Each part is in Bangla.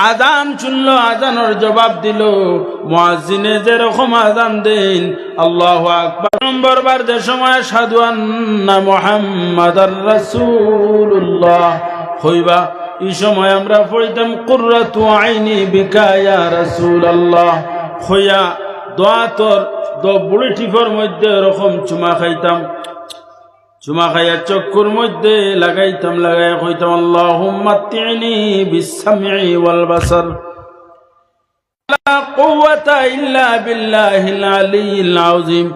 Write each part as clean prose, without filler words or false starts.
আযান শুনলো, আযানের জবাব দিল। মুয়াজ্জিনে যেরকম আযান দেন আল্লাহু আকবার নম্বর বার যে সময় আশহাদু আন্না মুহাম্মাদার রাসূলুল্লাহ হইবা, এই সময় আমরা পড়িতাম কুররাতু আইনি বিকা ইয়া রাসূলুল্লাহ হইয়া দোয়া তোর বুড়ি টিপর মধ্যে এরকম চুমা খাইতাম, চুমা খাইয়া চক্ষুর মধ্যে লাগাইতাম, লাগাইয়া কইতাম আল্লাহুম্মা তিনি বিসসামঈ ওয়াল বাসার লা কুওয়াতা ইল্লা বিল্লাহিল আলিয়্যিল আযীম।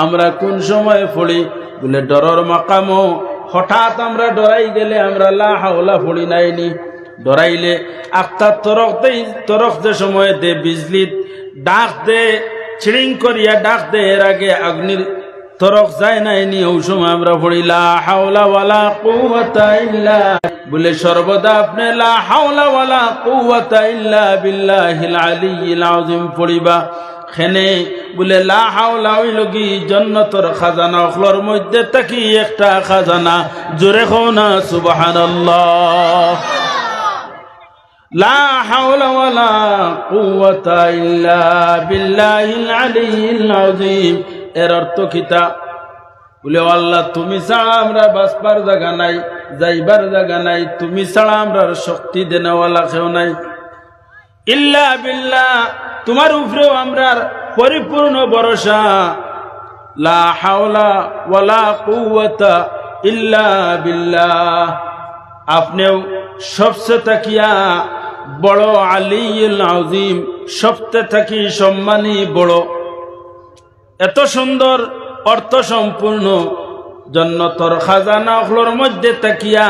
আমরা কোন সময় পড়ি বলে ডরর মাকামও, হঠাৎ আমরা ডরাই গেলে আমরা লা হাওলা পড়ি নাইনি। ডরাইলে আফতার তরক যে সময় দে বিজলি ডাক দে, ছিড়িং করিয়া ডাক দে, এর আগে অগ্নির তরক যায় নাইনি, ওই সময় আমরা পড়ি লা হাওলা ওয়ালা কুওয়াতা ইল্লা, বলে সর্বদা আপনি লা হাওলা ওয়ালা কুওয়াতা ইল্লা বিল্লাহিল আলিয়্যিল আযীম পড়িবা। খেনে বলে লা হাওলা হইল কি জান্নাতের খাজানা, ওগুলোর মধ্যে থাকি একটা খাজানা, জোরে কও না সুবহানাল্লাহ। লা হাওলা ওয়ালা কুওয়াতা ইল্লা বিল্লাহিল আলিয়্যিল আযীম। এর অর্থ কিতা বলে আল্লাহ তুমি ছাড়া আমরা বাঁচবার জায়গা নাই, যাইবার জায়গা নাই, তুমি ছাড়া আমরা শক্তি দেনেওয়ালা কেউ নাই। ইল্লা বিল্লাহ, তোমার উপরেও আমরার পরিপূর্ণ ভরসা। লা হাওলা ওয়ালা কুওয়াতা ইল্লা বিল্লাহ, আপনিও সবচেয়ে তাকিয়া বড় আলিয়্যিল আযীম, সবচেয়ে থাকি সম্মানী বড়। এত সুন্দর অর্থ সম্পূর্ণ জান্নাতের খাজানা ওগুলোর মধ্যে তাকিয়া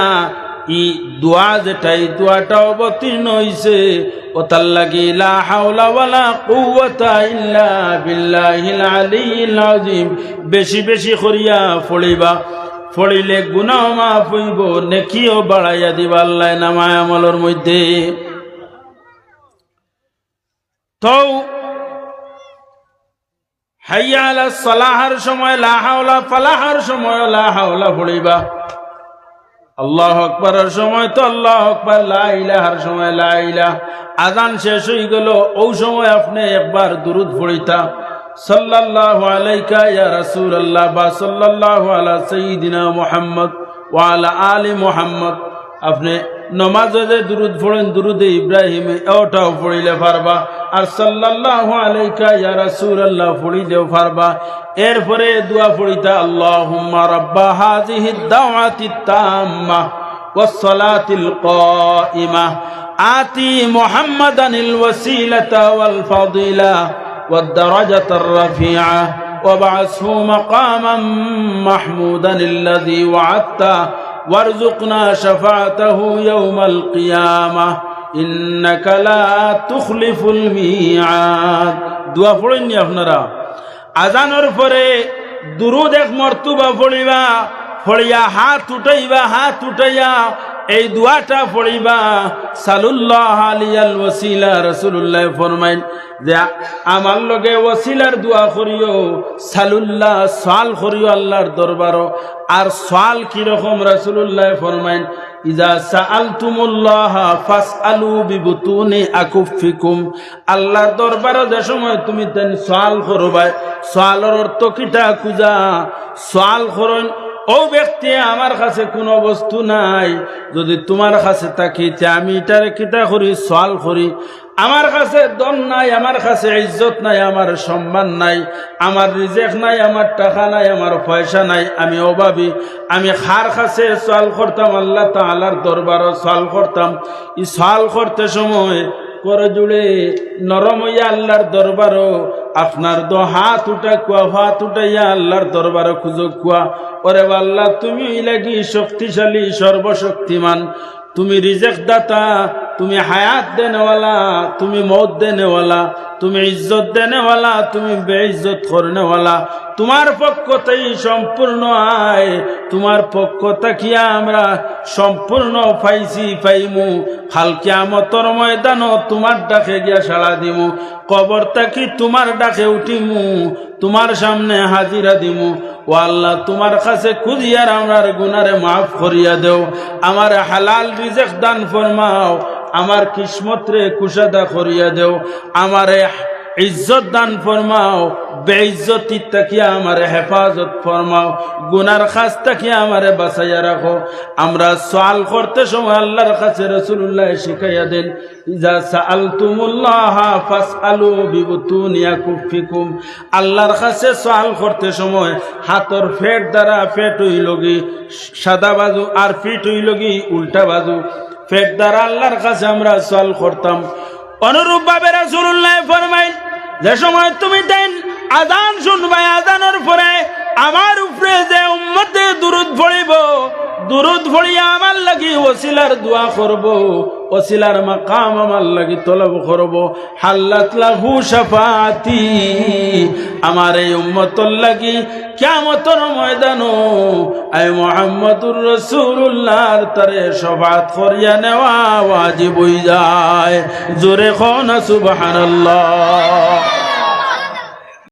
ই দোয়া যেটা, এই দোয়াটা অবতীর্ণ হইছে, ও তার লাগি লা হাওলা ওয়ালা কুওয়াতা ইল্লা বিল্লাহিল আলিয়্যিল আযীম বেশি বেশি করিয়া পড়িবা। পড়িলে গুনাহ মাফ হইব, নেকিও বাড়াইয়া দিবা আল্লাহ নামায় আমলের মধ্যে। তো হাইয়া আলাস সালাহর সময় লা হাওলা, ফালাহর সময় লা হাওলা পড়িবা। আল্লাহু আকবারের সময় তো আল্লাহু আকবার, লা ইলাহার সময় লা ইলাহা। আযান শেষ হয়ে গেল, ওই সময় আপনি একবার দুরূদ পড়িতা, সাল্লাল্লাহু আলাইকা ইয়া রাসূলুল্লাহ বা সাল্লাল্লাহু আলা সাইয়্যিদিনা মুহাম্মদ ওয়া আলা আলি মুহাম্মদ। আপনি নমাজে যে দুরূদ পড়েন দুরূদে ইব্রাহিম, ওটাও পড়িলে পারবা, আর সাল্লাল্লাহু আলাইকা ইয়া রাসূলুল্লাহ পড়িলেও পারবা। এরপরে দোয়া পড়িতা আল্লাহুম্মা রাব্বা হাযিহিদ দাওয়াতিত তাম্মা ওয়াস সালাতিল কাইমা আতি মুহাম্মাদানিল ওয়াসিলাতা ওয়াল ফাদিলা ওয়াদ দারাজাতার রাফিআ ওয়াবআসহু মাকামান মাহমুদান আল্লাযী ওয়া'আদতা ওয়ারযুকনা শাফাআতাহু ইয়াওমাল কিয়ামাহ ইন্নাকা লা তুখলিফুল মিআদ। দোয়া পড়েননি আপনারা? আযানের পরে দুরূদ এক মর্তবা পড়িবা, পড়িয়া হাত উঠাইবা, হাত উঠাইয়া এই দোয়াটা পড়িবা, সালুল্লাহ আলিয়াল ওয়াসিলা। রাসূলুল্লাহ ফরমাইন যে আমার লগে ওয়াসিলার দোয়া করিও, সালুল্লাহ সওয়াল করিও আল্লাহর দরবারও। আর সওয়াল কি রকম? রাসূলুল্লাহ ফরমাইন ইজা সাআলতুমুল্লাহ ফাসআলু বিবুতুনি আকুফিকুম। আল্লাহর দরবারে যে সময় তুমি তেন সওয়াল করবা, সওয়ালের অর্থ কিটা খুঁজা সওয়াল করেন। ও ব্যক্তি আমার কাছে কোনো বস্তু নাই, যদি তোমার কাছে থাকি আমি এটারে কিতা করি? সওয়াল করি। আমার কাছে ধন নাই, আমার কাছে ইজ্জত নাই, আমার সম্মান নাই, আমার রিজেক নাই, আমার টাকা নাই, আমার পয়সা নাই, আমি অভাবী। আমি খার কাছে সওয়াল করতাম, আল্লাহ তাআলার দরবারে সওয়াল করতাম। এই সওয়াল করতে সময় করে জুড়ে নরম হইয়া আল্লাহর দরবারও আপনার হাত উঠা কুয়া, হাত উঠাইয়া আল্লাহর দরবারও খুঁজো কুয়া, ওরে আল্লাহ তুমি লাগি শক্তিশালী, সর্বশক্তিমান, তুমি রিজেক দাতা, তুমি হায়াত দেনেওয়ালা, তুমি মৌত দেনেওয়ালা, তুমি ইজ্জত দেনেওয়ালা, তুমি বেইজ্জত করনেওয়ালা। তোমার পক্ষতেই সম্পূর্ণ আয়, তোমার পক্ষ থাকিয়া আমরা সম্পূর্ণ পাইছি পাইমু। কাল কিয়ামতের ময়দানও তোমার ডাকে গিয়া সাড়া দিমু, কবর থাকি তোমার ডাকে উঠিমু, তোমার সামনে হাজিরা দিমু। ও আল্লাহ, তোমার কাছে খুঁজিয়ার আমার গুনারে মাফ করিয়া দেও, আমার হালাল রিজেক দান ফরমাও, আমার কিসমতরে কুশাদা করিয়া দেও, আমারে ইজ্জত দান ফরমাও, বেইজ্জতি তাকিয়া আমারে হেফাজত ফরমাও, গুনার খাস তাকিয়া আমারে বাঁচাইয়া রাখো। আমরা সওয়াল করতে সময় আল্লাহর কাছে রাসূলুল্লাহ শিখাইয়া দেন, ইজা সাআলতুমুল্লাহ ফাসআলু বিবুতুনি আকুফিকুম। আল্লাহর কাছে সওয়াল করতে সময় হাতর ফেট দ্বারা ফেট হইল গি সাদা বাজু আর ফিট হইল গি উল্টা বাজু, ফেট দ্বারা আল্লাহর কাছে আমরা সওয়াল করতাম। অনুরূপ ভাবে রাসূলুল্লাহ ফরমাইল, যে সময় তুমি দেন আযান শুনবা, আযানের পরে আমার উপরে যে উম্মতে দুরূদ পড়িব, দুরূদ পড়িয়া আমার লাগি ওসিলার দোয়া করব, ওসিলার মাকাম আমার লাগি তলব করব, হাল্লাত লাহু শাফাআতি, আমার এই উম্মতর লাগি কিয়ামতের ময়দানো আয় মুহাম্মদুর রাসূলুল্লাহর তরে শাফাআত করিয়া নেওয়া ওয়াজিব হই যায়। জোরে কোন সুবহানাল্লাহ।